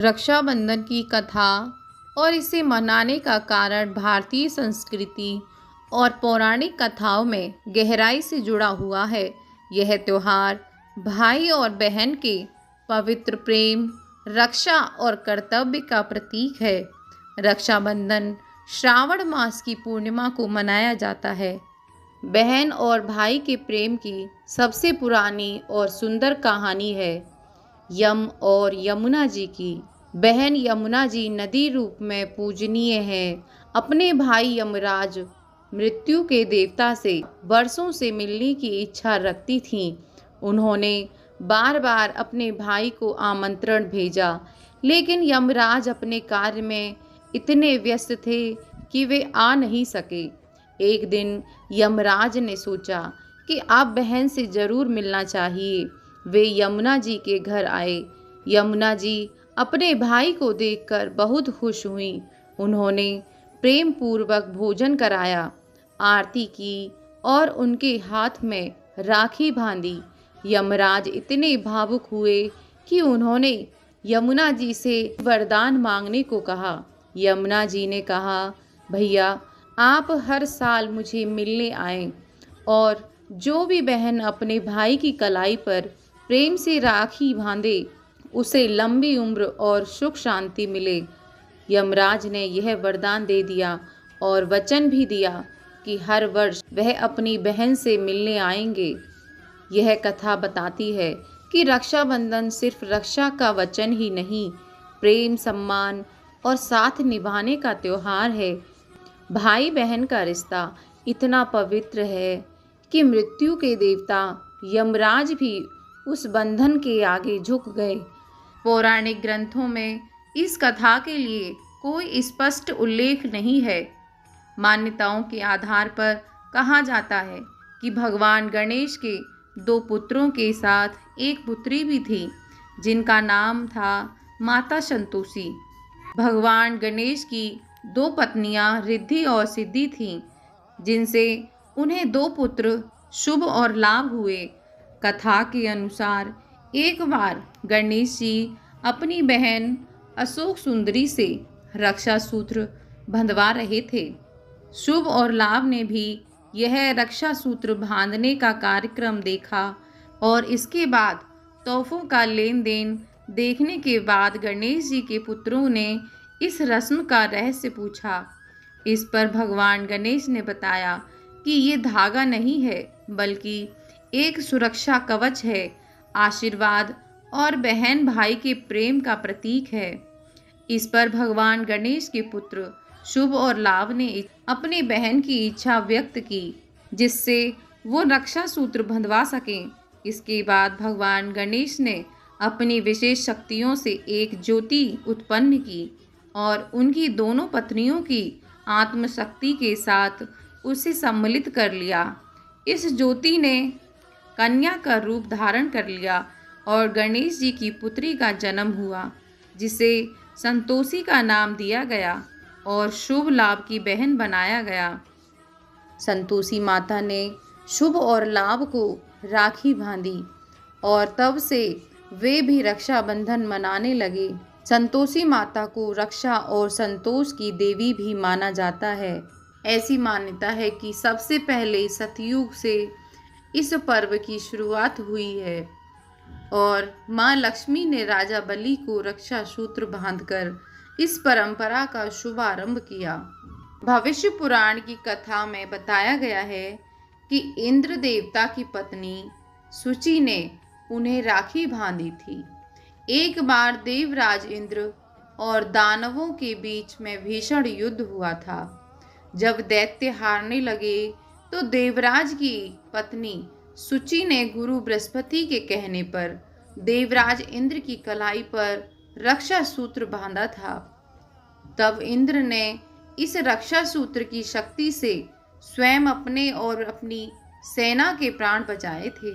रक्षाबंधन की कथा और इसे मनाने का कारण भारतीय संस्कृति और पौराणिक कथाओं में गहराई से जुड़ा हुआ है। यह त्यौहार भाई और बहन के पवित्र प्रेम, रक्षा और कर्तव्य का प्रतीक है। रक्षाबंधन श्रावण मास की पूर्णिमा को मनाया जाता है। बहन और भाई के प्रेम की सबसे पुरानी और सुंदर कहानी है यम और यमुना जी की। बहन यमुना जी नदी रूप में पूजनीय है। अपने भाई यमराज मृत्यु के देवता से वर्षों से मिलने की इच्छा रखती थीं। उन्होंने बार बार अपने भाई को आमंत्रण भेजा, लेकिन यमराज अपने कार्य में इतने व्यस्त थे कि वे आ नहीं सके। एक दिन यमराज ने सोचा कि अब बहन से जरूर मिलना चाहिए। वे यमुना जी के घर आए। यमुना जी अपने भाई को देखकर बहुत खुश हुईं। उन्होंने प्रेम पूर्वक भोजन कराया, आरती की और उनके हाथ में राखी बांधी। यमराज इतने भावुक हुए कि उन्होंने यमुना जी से वरदान मांगने को कहा। यमुना जी ने कहा, भैया आप हर साल मुझे मिलने आएं और जो भी बहन अपने भाई की कलाई पर प्रेम से राखी बांधे उसे लंबी उम्र और सुख शांति मिले। यमराज ने यह वरदान दे दिया और वचन भी दिया कि हर वर्ष वह अपनी बहन से मिलने आएंगे। यह कथा बताती है कि रक्षाबंधन सिर्फ रक्षा का वचन ही नहीं, प्रेम, सम्मान और साथ निभाने का त्योहार है। भाई बहन का रिश्ता इतना पवित्र है कि मृत्यु के देवता यमराज भी उस बंधन के आगे झुक गए। पौराणिक ग्रंथों में इस कथा के लिए कोई स्पष्ट उल्लेख नहीं है। मान्यताओं के आधार पर कहा जाता है कि भगवान गणेश के 2 पुत्रों के साथ एक पुत्री भी थी, जिनका नाम था माता संतोषी। भगवान गणेश की 2 पत्नियां रिद्धि और सिद्धि थीं, जिनसे उन्हें 2 पुत्र शुभ और लाभ हुए। कथा के अनुसार एक बार गणेश जी अपनी बहन अशोक सुंदरी से रक्षा सूत्र बंधवा रहे थे। शुभ और लाभ ने भी यह रक्षा सूत्र बांधने का कार्यक्रम देखा और इसके बाद तोहफों का लेन देन देखने के बाद गणेश जी के पुत्रों ने इस रस्म का रहस्य पूछा। इस पर भगवान गणेश ने बताया कि ये धागा नहीं है, बल्कि एक सुरक्षा कवच है, आशीर्वाद और बहन भाई के प्रेम का प्रतीक है। इस पर भगवान गणेश के पुत्र शुभ और लाभ ने अपनी बहन की इच्छा व्यक्त की, जिससे वो रक्षा सूत्र बंधवा सकें। इसके बाद भगवान गणेश ने अपनी विशेष शक्तियों से एक ज्योति उत्पन्न की और उनकी दोनों पत्नियों की आत्मशक्ति के साथ उसे सम्मिलित कर लिया। इस ज्योति ने कन्या का रूप धारण कर लिया और गणेश जी की पुत्री का जन्म हुआ, जिसे संतोषी का नाम दिया गया और शुभ लाभ की बहन बनाया गया। संतोषी माता ने शुभ और लाभ को राखी बांधी और तब से वे भी रक्षाबंधन मनाने लगे। संतोषी माता को रक्षा और संतोष की देवी भी माना जाता है। ऐसी मान्यता है कि सबसे पहले सतयुग से इस पर्व की शुरुआत हुई है और माँ लक्ष्मी ने राजा बलि को रक्षा सूत्र बांधकर इस परंपरा का शुभारंभ किया। भविष्य पुराण की कथा में बताया गया है कि इंद्र देवता की पत्नी सूची ने उन्हें राखी बांधी थी। एक बार देवराज इंद्र और दानवों के बीच में भीषण युद्ध हुआ था। जब दैत्य हारने लगे तो देवराज की पत्नी सूची ने गुरु बृहस्पति के कहने पर देवराज इंद्र की कलाई पर रक्षा सूत्र बांधा था। तब इंद्र ने इस रक्षा सूत्र की शक्ति से स्वयं अपने और अपनी सेना के प्राण बचाए थे।